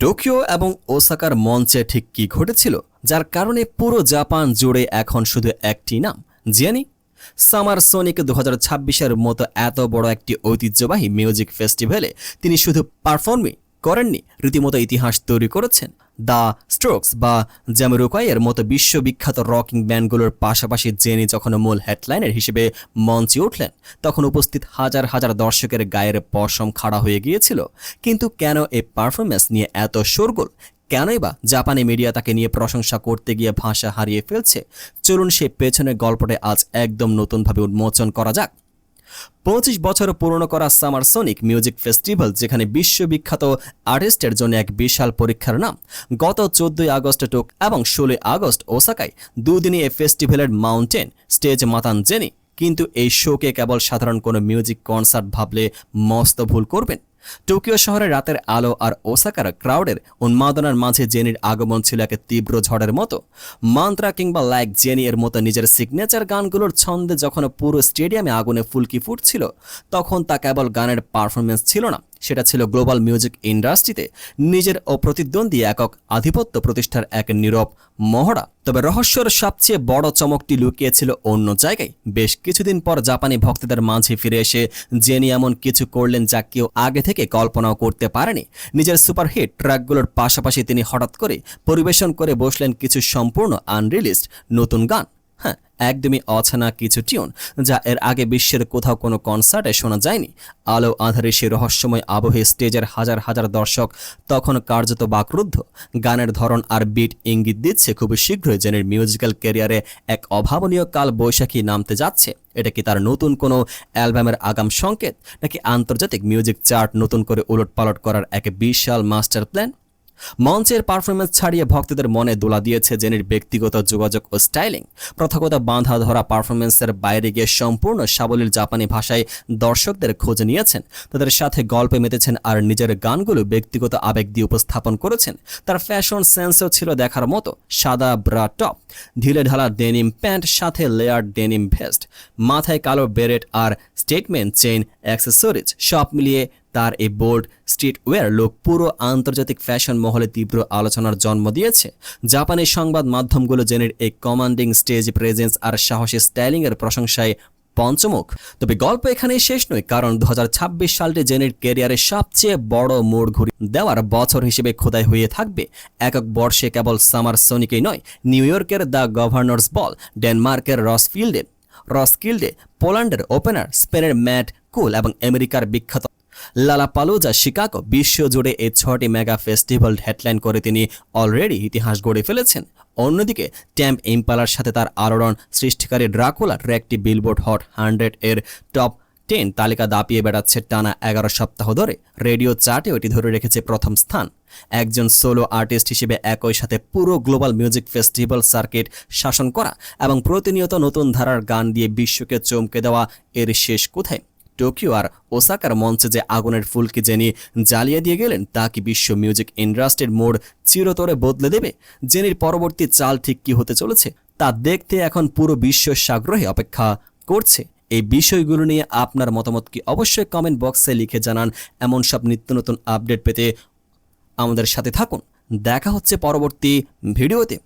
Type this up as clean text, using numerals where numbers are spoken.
Tokyo এবং ওসাকার মঞ্চে ঠিক কি ঘটেছিল যার কারণে পুরো জাপান জুড়ে এখন শুধু একটি নাম জেনি। সামার সোনিক 2026-এর মতো এত বড় একটি ঐতিহ্যবাহী মিউজিক ফেস্টিভ্যালে তিনি শুধু পারফর্মই করেননি, রীতিমতো ইতিহাস তৈরি করেছেন। দ্য স্ট্রোকস বা জ্যামিরোকুয়াইয়ের মতো বিশ্ববিখ্যাত রকিং ব্যান্ডগুলোর পাশাপাশি জেনি যখন মূল হেডলাইনার হিসেবে মঞ্চে উঠলেন তখন উপস্থিত হাজার হাজার দর্শকের গায়ের পশম খাড়া হয়ে গিয়েছিল। কিন্তু কেন এই পারফরম্যান্স নিয়ে এত শোরগোল? কেনই বা জাপানি মিডিয়া তাকে নিয়ে প্রশংসা করতে গিয়ে ভাষা হারিয়ে ফেলছে? চলুন সেই পেছনের গল্পটা আজ একদম নতুনভাবে উন্মোচন করা যাক। 25 বছর পুরনো করা সামার সোনিক মিউজিক ফেস্টিভ্যাল, যেখানে বিশ্ববিখ্যাত আর্টিস্টের জন্য এক বিশাল পরীক্ষার নাম, গত 14 আগস্ট টোক এবং 16 আগস্ট ওসাকায় দুদিনই এই ফেস্টিভ্যালের মাউন্টেন স্টেজ মাতান জেনি। কিন্তু এই শোকে কেবল সাধারণ কোনো মিউজিক কনসার্ট ভাবলে মস্ত ভুল করবেন। টোকিও শহরে রাতের আলো আর ওসাকার ক্রাউডের উন্মাদনার মাঝে জেনির আগমন ছিল এক তীব্র ঝড়ের মতো। মান্ত্রা কিংবা লাইক জেনি এর মতো নিজের সিগনেচার গানগুলোর ছন্দে যখন পুরো স্টেডিয়ামে আগুনে ফুলকি ফুটছিল, তখন তা কেবল গানের পারফরমেন্স ছিল না, সেটা ছিল গ্লোবাল মিউজিক ইন্ডাস্ট্রিতে নিজের অপ্রতিদ্বন্দ্বী একক আধিপত্য প্রতিষ্ঠার এক নীরব মহড়া। তবে রহস্যের সবচেয়ে বড় চমকটি লুকিয়েছিল অন্য জায়গায়। বেশ কিছুদিন পর জাপানি ভক্তদের মাঝে ফিরে এসে জেনি এমন কিছু করলেন যা কেউ আগে থেকে কল্পনাও করতে পারেনি। নিজের সুপারহিট ট্র্যাকগুলোর পাশাপাশি তিনি হঠাৎ করে পরিবেশন করে বসলেন কিছু সম্পূর্ণ আনরিলিজড নতুন গান। হ্যাঁ, একদমই অচেনা কিছু টিউন যা এর আগে বিশ্বের কোথাও কোনো কনসার্টে শোনা যায়নি। আলো আধারে সে রহস্যময় আবহে স্টেজের হাজার হাজার দর্শক তখন কার্যত বাকরুদ্ধ। গানের ধরন আর বিট ইঙ্গিত দিচ্ছে খুবই শীঘ্রই জেনের মিউজিক্যাল ক্যারিয়ারে এক অভাবনীয় কাল বৈশাখী নামতে যাচ্ছে। এটা কি তার নতুন কোনো অ্যালবামের আগাম সংকেত, নাকি আন্তর্জাতিক মিউজিক চার্ট নতুন করে উলটপালট করার এক বিশাল মাস্টার প্ল্যান? মঞ্চের পারফরমেন্স ছাড়িয়ে ভক্তদের মনে দোলা দিয়েছে জেনির ব্যক্তিগত যোগাযোগ ও স্টাইলিং। প্রথাগত বাঁধা ধরা পারফরমেন্সের বাইরে গিয়ে সম্পূর্ণ সাবলীল জাপানি ভাষায় দর্শকদের খোঁজ নিয়েছেন, তাদের সাথে গল্পে মেতেছেন আর নিজের গানগুলো ব্যক্তিগত আবেগ দিয়ে উপস্থাপন করেছেন। তার ফ্যাশন সেন্সও ছিল দেখার মতো। সাদা ব্রা টপ, ঢিলে ঢালা ডেনিম প্যান্ট, সাথে লেয়ার ডেনিম ভেস্ট, মাথায় কালো বেরেট আর স্টেটমেন্ট চেইন অ্যাক্সেসরিজ, সব মিলিয়ে তার এই বোল্ড স্ট্রিট ওয়্যার লুক পুরো আন্তর্জাতিক ফ্যাশন মহলে তীব্র আলোচনার জন্ম দিয়েছে। জাপানি সংবাদ মাধ্যমগুলো জেনির এই কমান্ডিং স্টেজ প্রেজেন্স আর সাহসী স্টাইলিংয়ের প্রশংসায় পঞ্চমুখ। তবে গল্প এখানেই শেষ নয়, কারণ 2026 সালটি জেনির ক্যারিয়ারের সবচেয়ে বড় মোড় ঘুরিয়ে দেওয়ার বছর হিসেবে খোদাই হয়ে থাকবে। একক বর্ষে কেবল সামার সোনিকই নয়, নিউ ইয়র্কের দ্য গভর্নর্স বল, ডেনমার্কের রসকিল্ডে, পোল্যান্ডের ওপেনার, স্পেনের ম্যাট কুল এবং আমেরিকার বিখ্যাত লালাপালুজা শিকাগো, বিশ্বজুড়ে এই 6টি মেগা ফেস্টিভ্যাল হেডলাইন করে তিনি অলরেডি ইতিহাস গড়ে ফেলেছেন। অন্যদিকে ট্যাম্প ইম্পালার সাথে তার আলোড়ন সৃষ্টিকারী ড্রাকুলার একটি বিলবোর্ড হট 100 এর টপ 10 তালিকা দাপিয়ে বেড়াচ্ছে টানা 11 সপ্তাহ ধরে। রেডিও চার্টেও এটি ধরে রেখেছে প্রথম স্থান। একজন সোলো আর্টিস্ট হিসেবে একই সাথে পুরো গ্লোবাল মিউজিক ফেস্টিভ্যাল সার্কিট শাসন করা এবং প্রতিনিয়ত নতুন ধারার গান দিয়ে বিশ্বকে চমকে দেওয়া, এর শেষ কোথায়? টোকিও আর ওসাকার মঞ্চে যে আগুনের ফুলকি জেনি জ্বালিয়ে দিয়ে গেলেন, তা কি বিশ্ব মিউজিক ইন্ডাস্ট্রির মোড় চিরতরে বদলে দেবে? জেনির পরবর্তী চাল ঠিক কি হতে চলেছে তা দেখতে এখন পুরো বিশ্ব সাগ্রহে অপেক্ষা করছে। এই বিষয়গুলো নিয়ে আপনার মতামত কি অবশ্যই কমেন্ট বক্সে লিখে জানান। এমন সব নিত্য নতুন আপডেট পেতে আমাদের সাথে থাকুন। দেখা হচ্ছে পরবর্তী ভিডিওতে।